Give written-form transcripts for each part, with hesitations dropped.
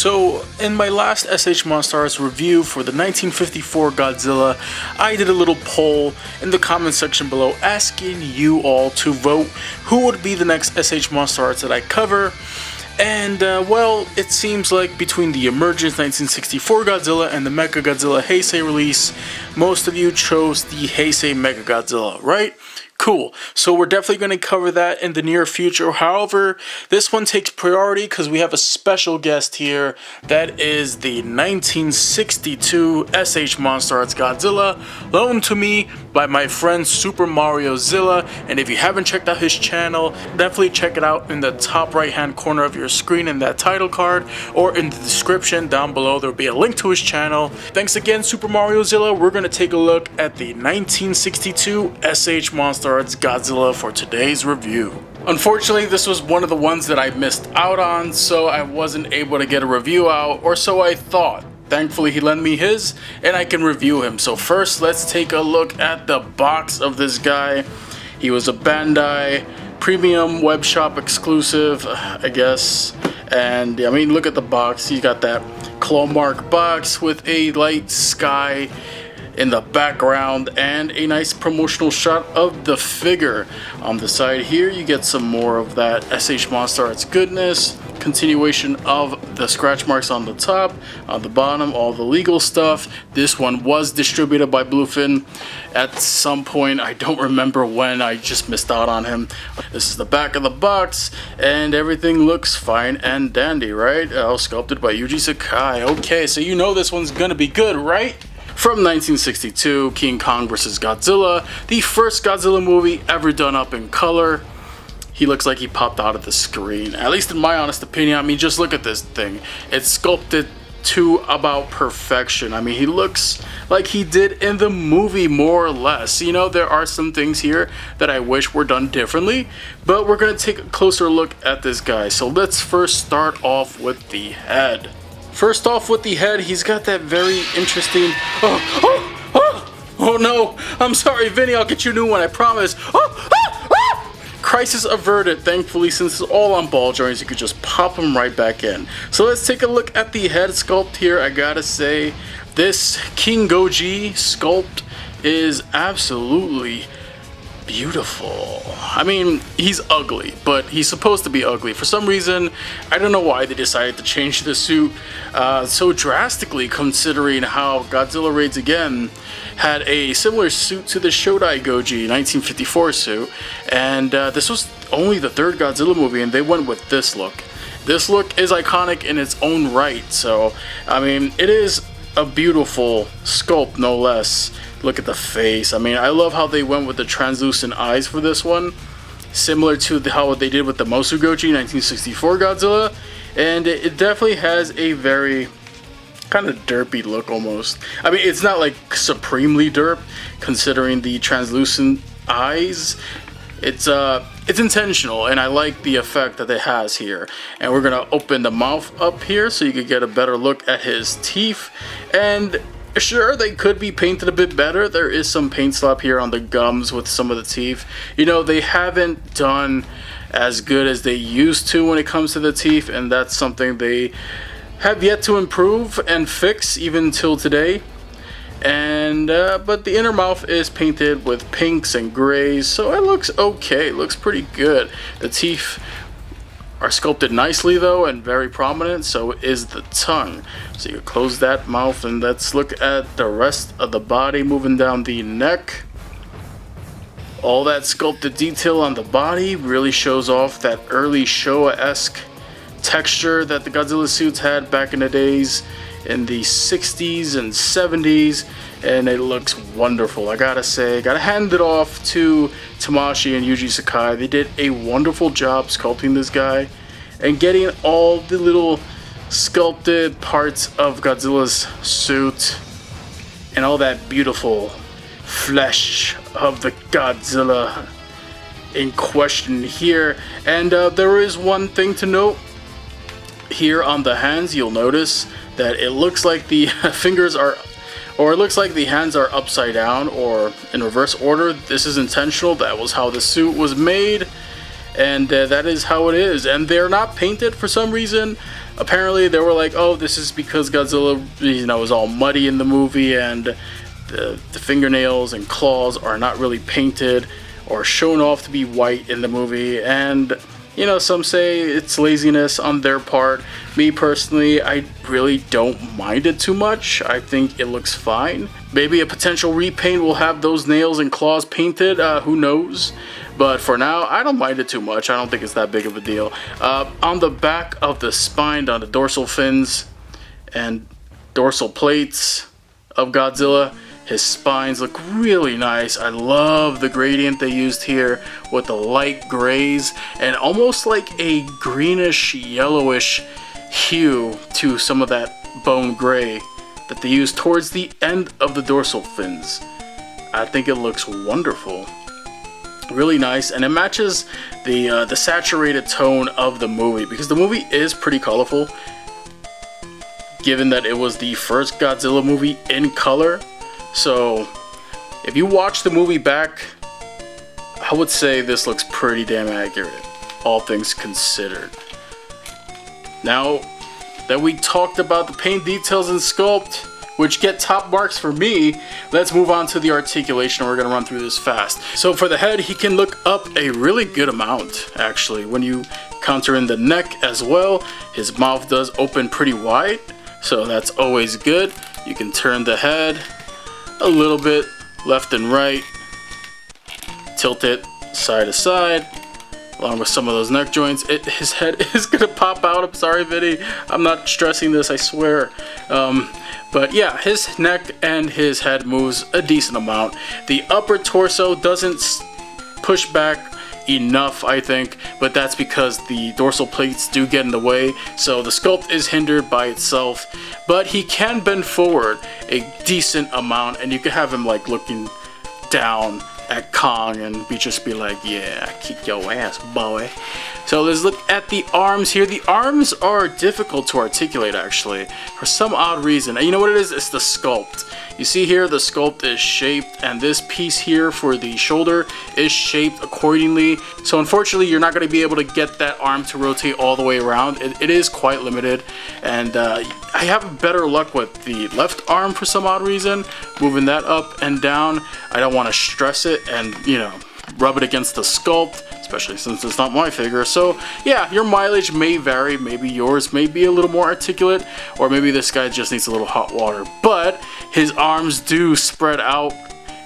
So, in my last SHMA review for the 1954 Godzilla, I did a little poll in the comment section below asking you all to vote who would be the next SHMA that I cover. And, well, it seems like between the Emergence 1964 Godzilla and the Mechagodzilla Heisei release, most of you chose the Heisei Mechagodzilla, right? Cool. So we're definitely going to cover that in the near future. However, this one takes priority because we have a special guest here. That is the 1962 SHMA Godzilla, loaned to me by my friend SuperMarioZilla. And if you haven't checked out his channel, definitely check it out in the top right hand corner of your screen in that title card, or in the description down below. There will be a link to his channel. Thanks again, SuperMarioZilla. We're going to take a look at the 1962 SHMA Godzilla for today's review. Unfortunately, this was one of the ones that I missed out on, so I wasn't able to get a review out, or so I thought. Thankfully, he lent me his, and I can review him. So first, let's take a look at the box of this guy. He was a Bandai premium web shop exclusive, I guess. And I mean, look at the box. He's got that claw mark box with a light sky in the background and a nice promotional shot of the figure. On the side here, you get some more of that SHMA goodness, continuation of the scratch marks on the top, on the bottom, all the legal stuff. This one was distributed by Bluefin at some point. I don't remember when. I just missed out on him. This is the back of the box, and everything looks fine and dandy, right? Sculpted by Yuji Sakai. Okay, so you know this one's gonna be good, right? From 1962, King Kong vs. Godzilla, the first Godzilla movie ever done up in color. He looks like he popped out of the screen, at least in my honest opinion. I mean, just look at this thing. It's sculpted to about perfection. I mean, he looks like he did in the movie, more or less. You know, there are some things here that I wish were done differently, but we're going to take a closer look at this guy. So let's first start off with the head. First off with the head, he's got that very interesting... Oh no! I'm sorry, Vinny, I'll get you a new one, I promise. Crisis averted, thankfully, since it's all on ball joints, you could just pop them right back in. So let's take a look at the head sculpt here. I gotta say, this King Goji sculpt is absolutely beautiful. I mean, he's ugly, but he's supposed to be ugly. For some reason, I don't know why they decided to change the suit so drastically, considering how Godzilla Raids Again had a similar suit to the Shodai Goji 1954 suit, and this was only the third Godzilla movie, and they went with this look. This look is iconic in its own right, so I mean, it is a beautiful sculpt, no less. Look at the face. I mean, I love how they went with the translucent eyes for this one, similar to how they did with the Mosu Goji 1964 Godzilla, and it definitely has a very kind of derpy look almost. I mean, it's not like supremely derp, considering the translucent eyes. It's intentional, and I like the effect that it has here. And we're gonna open the mouth up here so you can get a better look at his teeth. And sure, they could be painted a bit better. There is some paint slap here on the gums with some of the teeth. You know, they haven't done as good as they used to when it comes to the teeth, and that's something they have yet to improve and fix even till today. And but the inner mouth is painted with pinks and grays, so it looks okay. It looks pretty good. The teeth are sculpted nicely though, and very prominent, so is the tongue. So you close that mouth, and let's look at the rest of the body moving down the neck. All that sculpted detail on the body really shows off that early Showa-esque texture that the Godzilla suits had back in the days in the 60s and 70s, and it looks wonderful. I gotta say, gotta hand it off to Tamashii and Yuji Sakai. They did a wonderful job sculpting this guy and getting all the little sculpted parts of Godzilla's suit and all that beautiful flesh of the Godzilla in question here. And there is one thing to note here on the hands. You'll notice that it looks like the fingers are, or it looks like the hands are upside down or in reverse order. This is intentional. That was how the suit was made, and that is how it is. And they're not painted for some reason. Apparently they were like, oh, this is because Godzilla, you know, was all muddy in the movie, and the fingernails and claws are not really painted or shown off to be white in the movie. And you know, some say it's laziness on their part. Me personally, I really don't mind it too much. I think it looks fine. Maybe a potential repaint will have those nails and claws painted, who knows? But for now, I don't mind it too much. I don't think it's that big of a deal. On the back of the spine, on the dorsal fins and dorsal plates of Godzilla, his spines look really nice. I love the gradient they used here with the light grays and almost like a greenish yellowish hue to some of that bone gray that they used towards the end of the dorsal fins. I think it looks wonderful. Really nice, and it matches the saturated tone of the movie, because the movie is pretty colorful, given that it was the first Godzilla movie in color. So if you watch the movie back, I would say this looks pretty damn accurate, all things considered. Now that we talked about the paint details and sculpt, which get top marks for me, let's move on to the articulation. We're going to run through this fast. So for the head, he can look up a really good amount, actually. When you counter in the neck as well, his mouth does open pretty wide, so that's always good. You can turn the head a little bit left and right, tilt it side to side, along with some of those neck joints. His head is gonna pop out. I'm sorry, Vinny, I'm not stressing this, I swear. But yeah, his neck and his head moves a decent amount. The upper torso doesn't push back enough, I think, but that's because the dorsal plates do get in the way, so the sculpt is hindered by itself. But he can bend forward a decent amount, and you can have him like looking down at Kong and just be like, yeah, kick your ass, boy. So let's look at the arms here. The arms are difficult to articulate, actually, for some odd reason. And you know what it is? It's the sculpt. You see here, the sculpt is shaped, and this piece here for the shoulder is shaped accordingly. So unfortunately, you're not going to be able to get that arm to rotate all the way around. It is quite limited, and I have better luck with the left arm for some odd reason, moving that up and down. I don't want to stress it and, you know, rub it against the sculpt, especially since it's not my figure. So yeah, your mileage may vary. Maybe yours may be a little more articulate, or maybe this guy just needs a little hot water. But his arms do spread out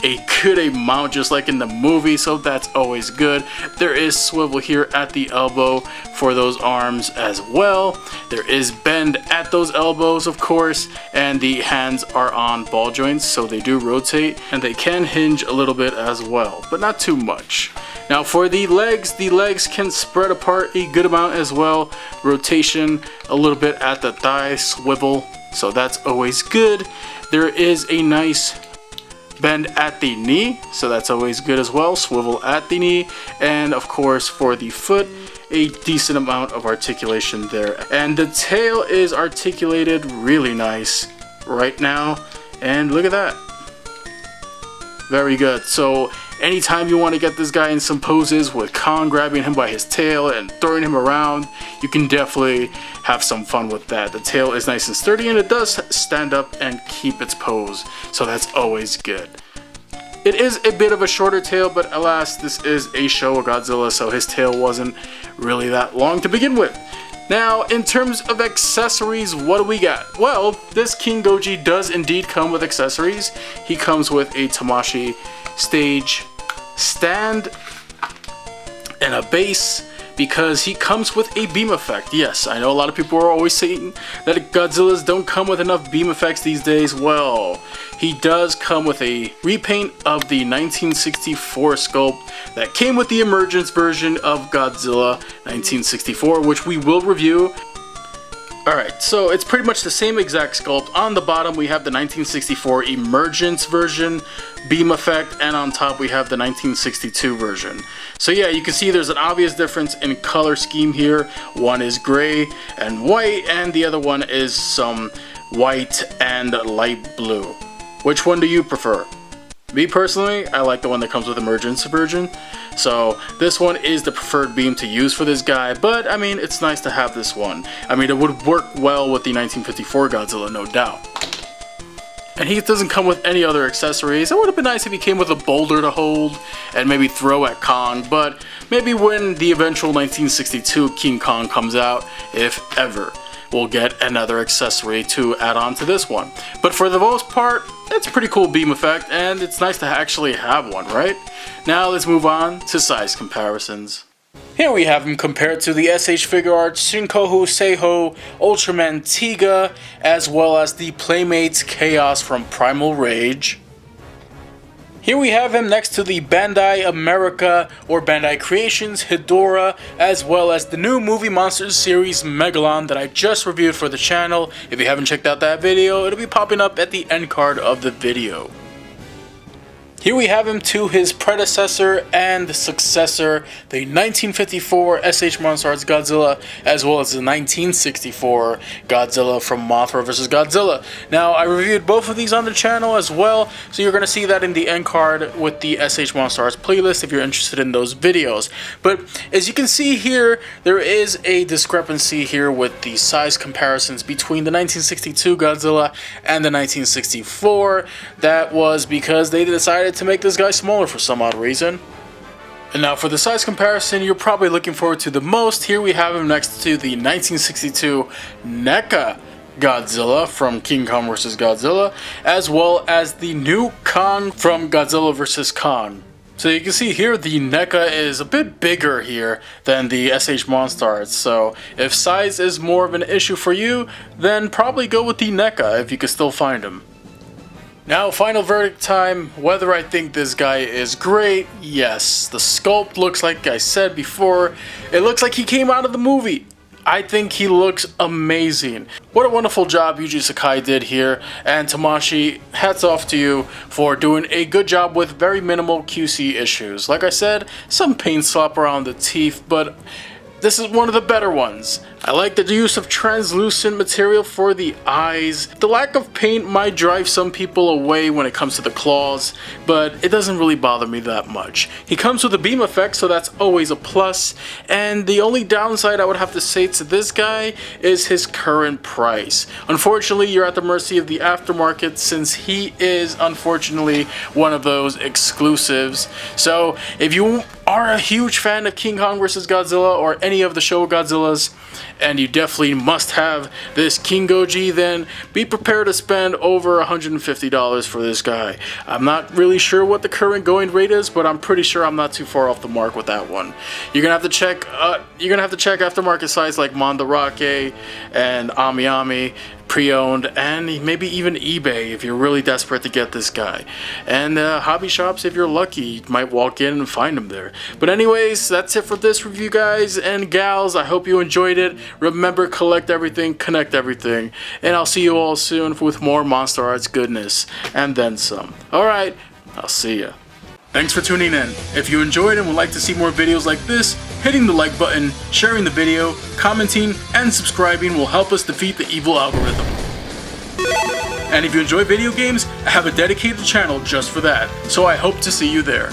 a good amount, just like in the movie, so that's always good. There is swivel here at the elbow for those arms as well. There is bend at those elbows, of course, and the hands are on ball joints, so they do rotate, and they can hinge a little bit as well, but not too much. Now for the legs can spread apart a good amount as well. Rotation a little bit at the thigh, swivel, so that's always good. There is a nice bend at the knee, so that's always good as well. Swivel at the knee, and of course for the foot, a decent amount of articulation there. And the tail is articulated really nice right now, and look at that. Very good. So anytime you want to get this guy in some poses with Kong grabbing him by his tail and throwing him around, you can definitely have some fun with that. The tail is nice and sturdy, and it does stand up and keep its pose, so that's always good. It is a bit of a shorter tail, but alas, this is a Showa Godzilla, so his tail wasn't really that long to begin with. Now, in terms of accessories, what do we got? Well, this King Goji does indeed come with accessories. He comes with a Tamashii stage stand and a base, because he comes with a beam effect. Yes, I know a lot of people are always saying that Godzillas don't come with enough beam effects these days. Well, he does come with a repaint of the 1964 sculpt that came with the Emergence version of Godzilla 1964, which we will review. Alright, so it's pretty much the same exact sculpt. On the bottom we have the 1964 Emergence version beam effect, and on top we have the 1962 version. So yeah, you can see there's an obvious difference in color scheme here. One is gray and white, and the other one is some white and light blue. Which one do you prefer? Me personally, I like the one that comes with Emergence version. So this one is the preferred beam to use for this guy, but I mean, it's nice to have this one. I mean, it would work well with the 1954 Godzilla, no doubt. And he doesn't come with any other accessories. It would have been nice if he came with a boulder to hold and maybe throw at Kong, but maybe when the eventual 1962 King Kong comes out, if ever, we'll get another accessory to add on to this one. But for the most part, it's a pretty cool beam effect, and it's nice to actually have one, right? Now let's move on to size comparisons. Here we have him compared to the SH Figuarts Shinkohu Seiho Ultraman Tiga, as well as the Playmates Chaos from Primal Rage. Here we have him next to the Bandai America or Bandai Creations Hedorah, as well as the new Movie Monsters series Megalon that I just reviewed for the channel. If you haven't checked out that video, it'll be popping up at the end card of the video. Here we have him to his predecessor and successor, the 1954 SH MonsterArts Godzilla, as well as the 1964 Godzilla from Mothra vs. Godzilla. Now, I reviewed both of these on the channel as well, so you're going to see that in the end card with the SH MonsterArts playlist if you're interested in those videos. But as you can see here, there is a discrepancy here with the size comparisons between the 1962 Godzilla and the 1964. That was because they decided to make this guy smaller for some odd reason. And now for the size comparison you're probably looking forward to the most, here we have him next to the 1962 NECA Godzilla from King Kong vs. Godzilla, as well as the new Kong from Godzilla vs. Kong. So you can see here the NECA is a bit bigger here than the SH MonsterArts, so if size is more of an issue for you, then probably go with the NECA if you can still find him. Now, final verdict time, whether I think this guy is great. Yes, the sculpt looks like I said before, it looks like he came out of the movie. I think he looks amazing. What a wonderful job Yuji Sakai did here, and Tamashii, hats off to you for doing a good job with very minimal QC issues. Like I said, some paint slop around the teeth, but this is one of the better ones. I like the use of translucent material for the eyes. The lack of paint might drive some people away when it comes to the claws, but it doesn't really bother me that much. He comes with a beam effect, so that's always a plus, and the only downside I would have to say to this guy is his current price. Unfortunately, you're at the mercy of the aftermarket since he is unfortunately one of those exclusives. So if you are a huge fan of King Kong vs. Godzilla or any of the Showa Godzillas, and you definitely must have this King Goji, then be prepared to spend over $150 for this guy. I'm not really sure what the current going rate is, but I'm pretty sure I'm not too far off the mark with that one. You're gonna have to check. Aftermarket sites like Mandarake and AmiAmi, pre-owned, and maybe even eBay if you're really desperate to get this guy. And hobby shops, if you're lucky, you might walk in and find him there. But anyways, that's it for this review, guys and gals. I hope you enjoyed it. Remember, collect everything, connect everything, and I'll see you all soon with more MonsterArts goodness, and then some. Alright, I'll see ya. Thanks for tuning in. If you enjoyed and would like to see more videos like this, hitting the like button, sharing the video, commenting, and subscribing will help us defeat the evil algorithm. And if you enjoy video games, I have a dedicated channel just for that, so I hope to see you there.